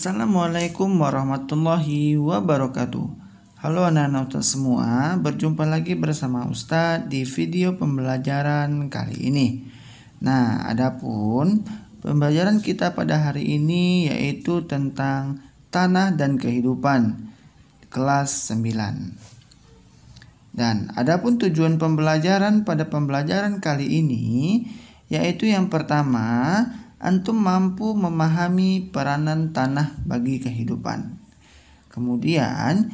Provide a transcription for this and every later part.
Assalamualaikum warahmatullahi wabarakatuh. Halo anak-anak Ustadz semua, berjumpa lagi bersama Ustadz di video pembelajaran kali ini. Nah, adapun pembelajaran kita pada hari ini yaitu tentang tanah dan kehidupan kelas 9. Dan adapun tujuan pembelajaran pada pembelajaran kali ini yaitu yang pertama, antum mampu memahami peranan tanah bagi kehidupan. Kemudian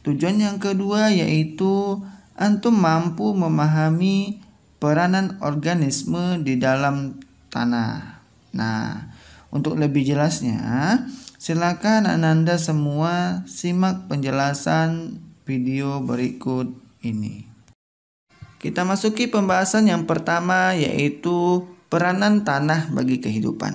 tujuan yang kedua yaitu antum mampu memahami peranan organisme di dalam tanah. Nah, untuk lebih jelasnya, silakan Anda semua simak penjelasan video berikut ini. Kita masuki pembahasan yang pertama yaitu peranan tanah bagi kehidupan.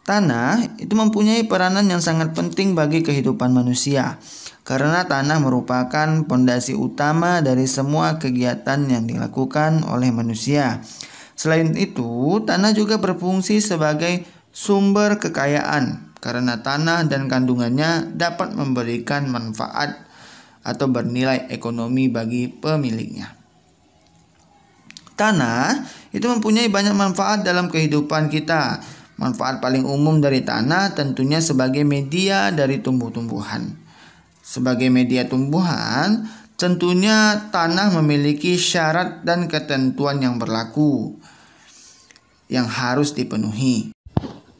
Tanah itu mempunyai peranan yang sangat penting bagi kehidupan manusia karena tanah merupakan pondasi utama dari semua kegiatan yang dilakukan oleh manusia. Selain itu, tanah juga berfungsi sebagai sumber kekayaan karena tanah dan kandungannya dapat memberikan manfaat atau bernilai ekonomi bagi pemiliknya. Tanah itu mempunyai banyak manfaat dalam kehidupan kita. Manfaat paling umum dari tanah tentunya sebagai media dari tumbuh-tumbuhan. Sebagai media tumbuhan, tentunya tanah memiliki syarat dan ketentuan yang berlaku yang harus dipenuhi.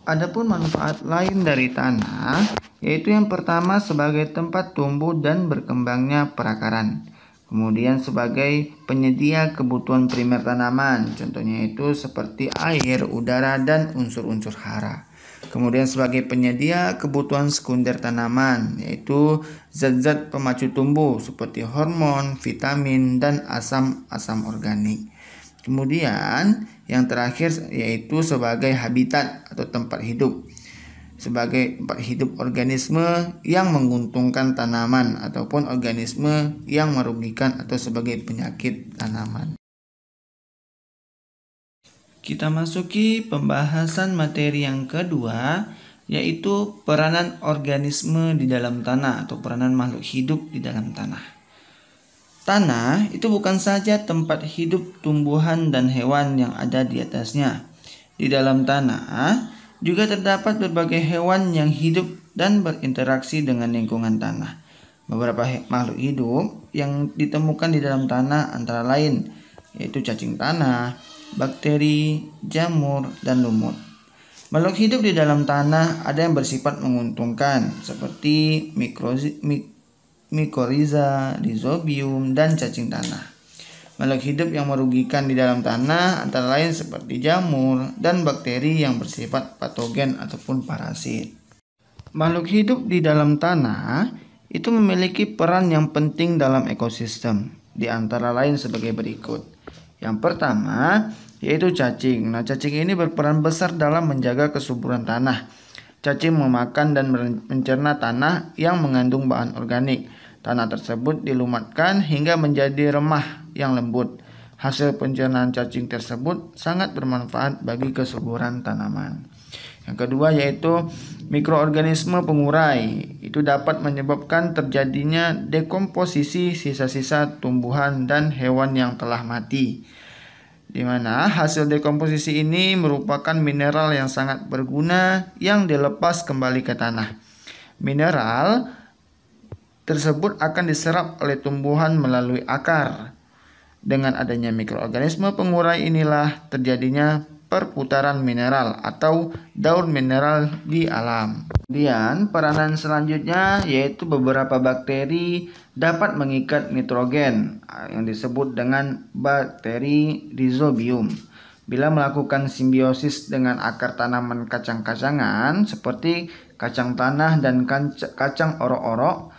Adapun manfaat lain dari tanah, yaitu yang pertama sebagai tempat tumbuh dan berkembangnya perakaran. Kemudian sebagai penyedia kebutuhan primer tanaman, contohnya itu seperti air, udara, dan unsur-unsur hara. Kemudian sebagai penyedia kebutuhan sekunder tanaman, yaitu zat-zat pemacu tumbuh seperti hormon, vitamin, dan asam-asam organik. Kemudian yang terakhir yaitu sebagai habitat atau tempat hidup. Sebagai tempat hidup organisme yang menguntungkan tanaman ataupun organisme yang merugikan atau sebagai penyakit tanaman. Kita masuki pembahasan materi yang kedua yaitu peranan organisme di dalam tanah atau peranan makhluk hidup di dalam tanah. Tanah itu bukan saja tempat hidup tumbuhan dan hewan yang ada di atasnya. Di dalam tanah juga terdapat berbagai hewan yang hidup dan berinteraksi dengan lingkungan tanah. Beberapa makhluk hidup yang ditemukan di dalam tanah antara lain yaitu cacing tanah, bakteri, jamur, dan lumut. Makhluk hidup di dalam tanah ada yang bersifat menguntungkan seperti mikoriza, rhizobium, dan cacing tanah. Makhluk hidup yang merugikan di dalam tanah antara lain seperti jamur dan bakteri yang bersifat patogen ataupun parasit. Makhluk hidup di dalam tanah itu memiliki peran yang penting dalam ekosistem, di antara lain sebagai berikut. Yang pertama yaitu cacing. Nah, cacing ini berperan besar dalam menjaga kesuburan tanah. Cacing memakan dan mencerna tanah yang mengandung bahan organik. Tanah tersebut dilumatkan hingga menjadi remah yang lembut. Hasil pencernaan cacing tersebut sangat bermanfaat bagi kesuburan tanaman. Yang kedua yaitu mikroorganisme pengurai. Itu dapat menyebabkan terjadinya dekomposisi sisa-sisa tumbuhan dan hewan yang telah mati, di mana hasil dekomposisi ini merupakan mineral yang sangat berguna yang dilepas kembali ke tanah. Mineral tersebut akan diserap oleh tumbuhan melalui akar. Dengan adanya mikroorganisme pengurai inilah terjadinya perputaran mineral atau daur mineral di alam. Kemudian peranan selanjutnya yaitu beberapa bakteri dapat mengikat nitrogen yang disebut dengan bakteri rhizobium. Bila melakukan simbiosis dengan akar tanaman kacang-kacangan seperti kacang tanah dan kacang orok-orok,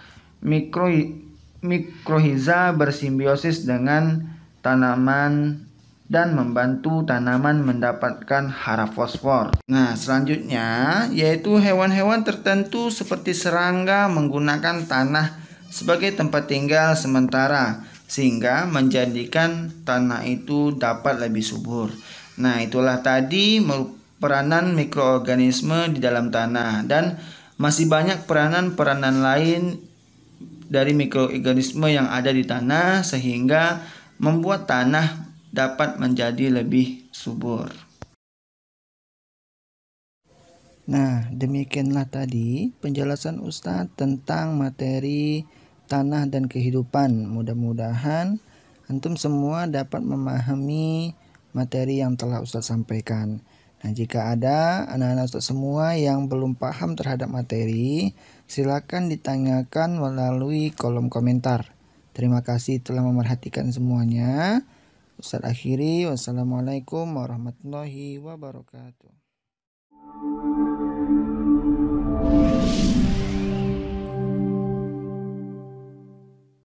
mikrohiza bersimbiosis dengan tanaman dan membantu tanaman mendapatkan hara fosfor. Nah, selanjutnya yaitu hewan-hewan tertentu seperti serangga menggunakan tanah sebagai tempat tinggal sementara sehingga menjadikan tanah itu dapat lebih subur. Nah, itulah tadi peranan mikroorganisme di dalam tanah, dan Masih banyak peranan-peranan lain dari mikroorganisme yang ada di tanah sehingga membuat tanah dapat menjadi lebih subur. Nah, demikianlah tadi penjelasan Ustadz tentang materi tanah dan kehidupan. Mudah-mudahan antum semua dapat memahami materi yang telah Ustadz sampaikan. Nah, jika ada anak-anak Ustadz semua yang belum paham terhadap materi, silakan ditanyakan melalui kolom komentar. Terima kasih telah memerhatikan semuanya. Ustadz akhiri, wassalamualaikum warahmatullahi wabarakatuh.